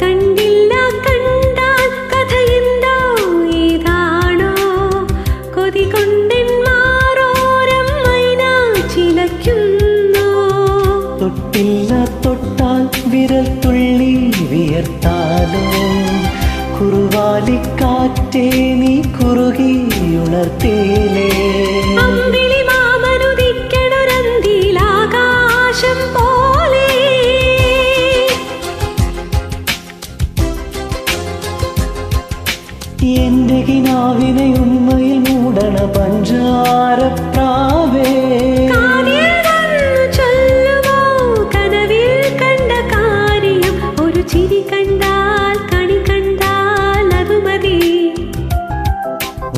കണ്ടില്ല കണ്ടാൽ കഥയെന്തോ ഏതാണോ കൊതി കൊണ്ടെൻ മാറോരം മൈന ചിലയ്ക്കുന്നു. തൊട്ടില്ല തൊട്ടാൽ വിരൽ തുള്ളി വിയർത്താലോ കുറുവാലിക്കാറ്റേ നീ കുറുകി ഉണർത്തിയിലേ. അമ്പിളി മാമനുദിക്കണൊരന്തിയിലാകാശം പോലെ എന്റെ കിനാവിനെ ഉണ്മയിൽ മൂടണ പഞ്ചാരപ്രാവേ. കാതിൽ വന്നു ചൊല്ലുമോ കനവിൽ കണ്ട കാര്യം ഒരു ചിരി കണ്ടാൽ കണി കണ്ടാൽ അത് മതി.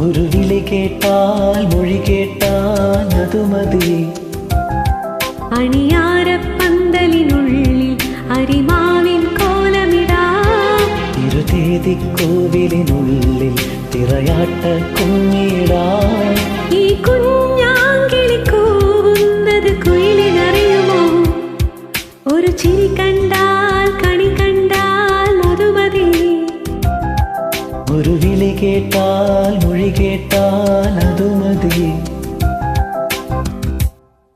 ഒരു വിളി കേട്ടാൽ മൊഴി കേട്ടാൽ അത് മതി. അണിയാരപ്പന്തലിനുള്ളിൽ അരിമാവിൻ കോലമിടാം. ഇരുതേതിക്കോവിലിനുള്ളിൽ തിറയാട്ട കുഞ്ഞിടാം.